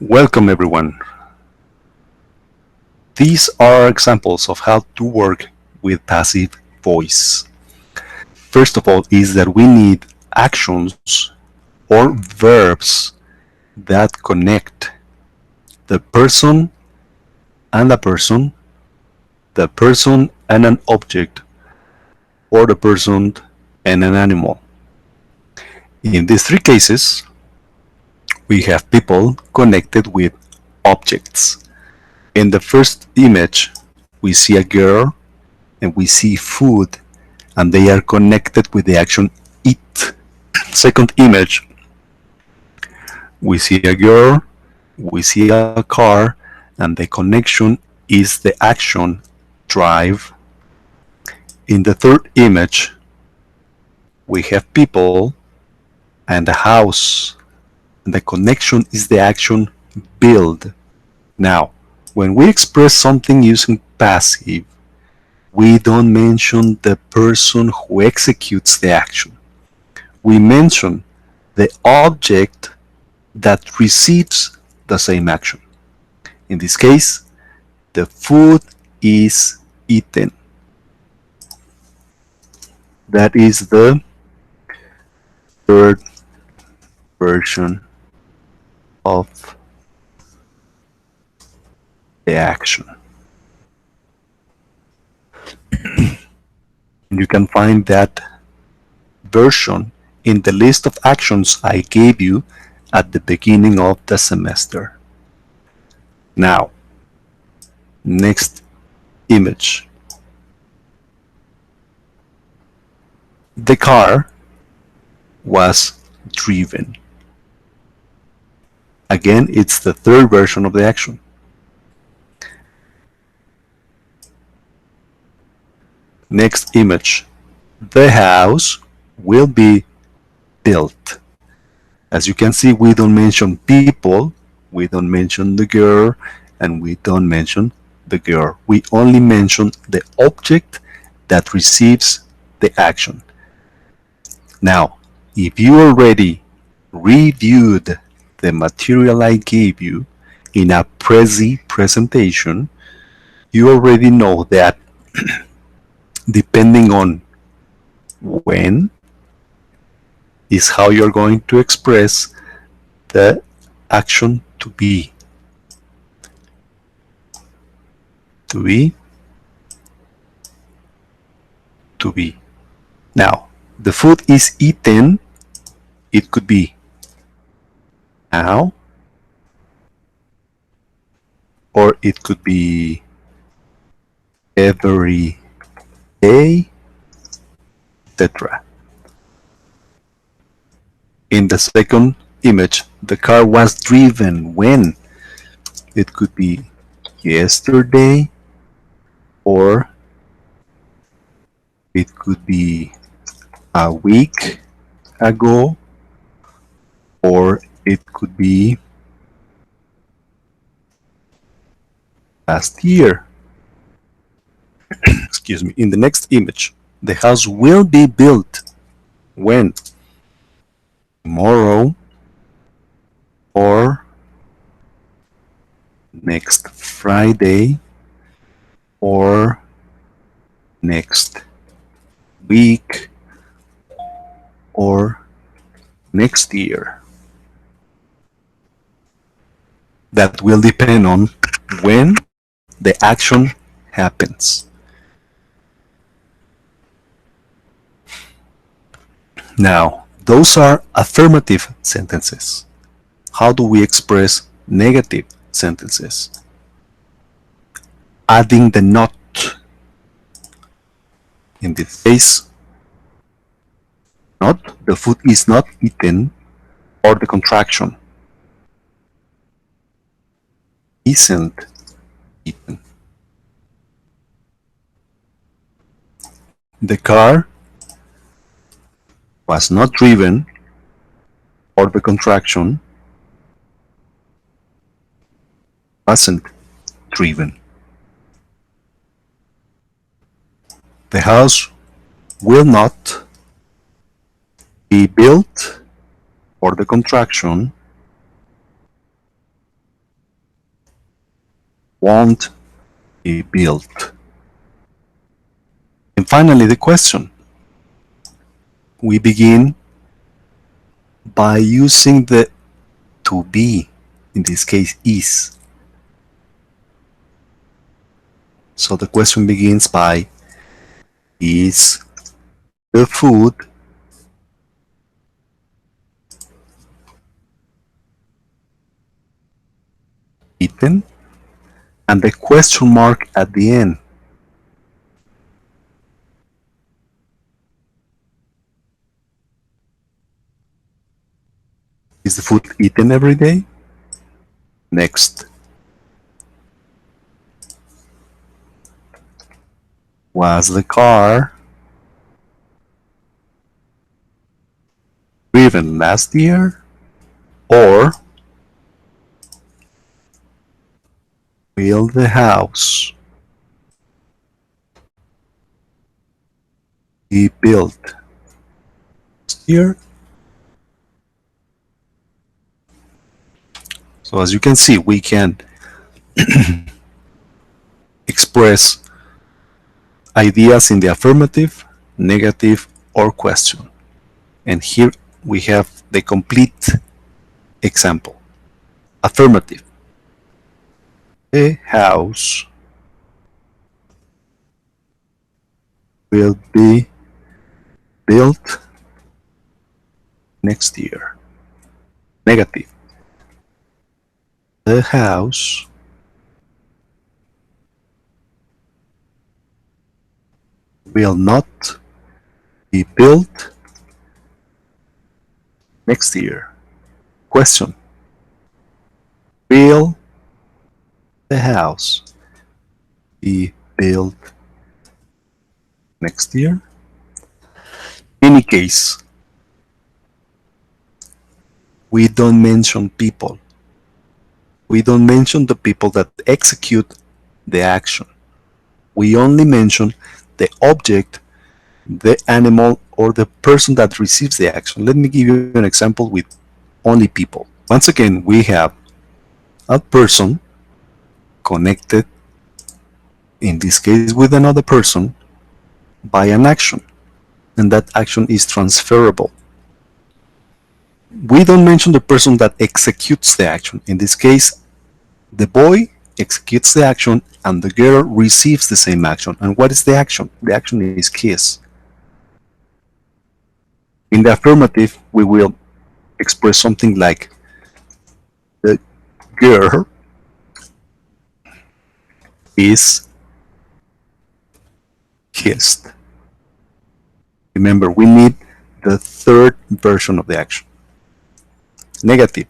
Welcome everyone. These are examples of how to work with passive voice. First of all is that we need actions or verbs that connect the person and the person and an object, or the person and an animal. In these three cases, we have people connected with objects. In the first image, we see a girl and we see food, and they are connected with the action eat. Second image, we see a girl, we see a car, and the connection is the action drive. In the third image, we have people and a house, and the connection is the action build. Now, when we express something using passive, we don't mention the person who executes the action. We mention the object that receives the same action. In this case, the food is eaten. That is the third version of the action. You can find that version in the list of actions I gave you at the beginning of the semester. Now, next image. The car was driven. Again, it's the third version of the action. Next image. The house will be built. As you can see, we don't mention people, we don't mention the girl, and we don't mention the girl. We only mention the object that receives the action. Now, if you already reviewed the material I gave you in a Prezi presentation, you already know that depending on when is how you're going to express the action to be. To be. To be. Now, the food is eaten. It could be now, or it could be every day, etc. In the second image, the car was driven when? It could be yesterday, or it could be a week ago, or it could be last year. Excuse me. In the next image, the house will be built when? Tomorrow, or next Friday, or next week, or next year. That will depend on when the action happens. Now, those are affirmative sentences. How do we express negative sentences? Adding the not. In this case, not, the food is not eaten, or the contraction, isn't eaten. The car was not driven, or the contraction, wasn't driven. The house will not be built, or the contraction, won't be built. And finally, the question. We begin by using the to be, in this case is. So the question begins by, is the food eaten? And the question mark at the end. Is the food eaten every day? Next. Was the car driven last year? Or will the house be built this year? So as you can see, we can express ideas in the affirmative, negative, or question. And here we have the complete example. Affirmative. The house will be built next year. Negative. The house will not be built next year. Question. Will the house be built next year? In any case, we don't mention people. We don't mention the people that execute the action. We only mention the object, the animal, or the person that receives the action. Let me give you an example with only people. Once again, we have a person connected, in this case with another person, by an action, and that action is transferable. We don't mention the person that executes the action. In this case, the boy executes the action and the girl receives the same action. And what is the action? The action is kiss. In the affirmative, we will express something like, the girl is kissed. Remember, we need the third version of the action. Negative.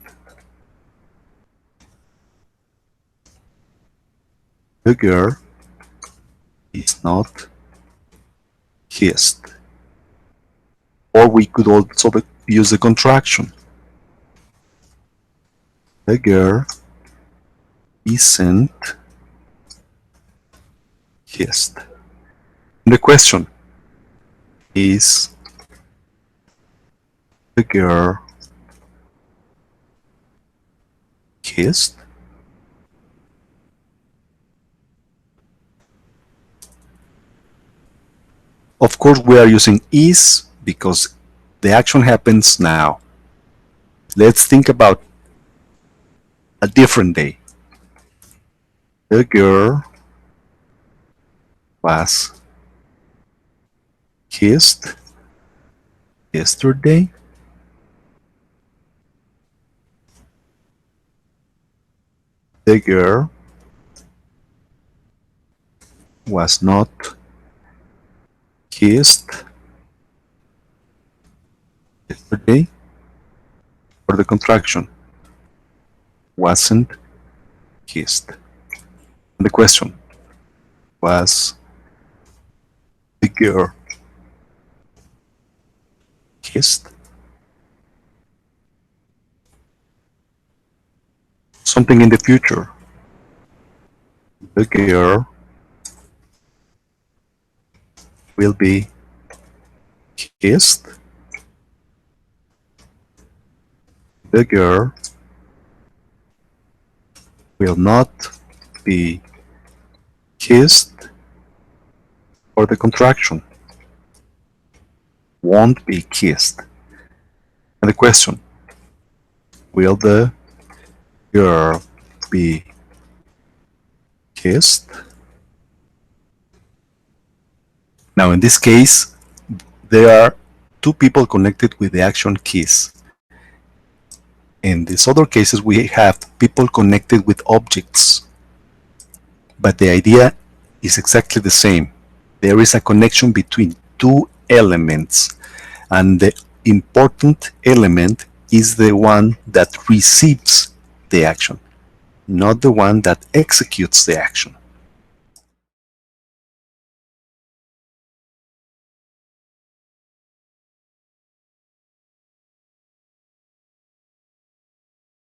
The girl is not kissed. Or we could also use the contraction. The girl isn't kissed. The question is, the girl kissed? Of course, we are using is because the action happens now. Let's think about a different day. The girl was kissed yesterday. The girl was not kissed yesterday. For the contraction, wasn't kissed. And the question, was the girl kissed? Something in the future. The girl will be kissed. The girl will not be kissed, or the contraction, won't be kissed. And the question, will the girl be kissed? Now, in this case, there are two people connected with the action kiss. In these other cases, we have people connected with objects, but the idea is exactly the same. There is a connection between two elements, and the important element is the one that receives the action, not the one that executes the action.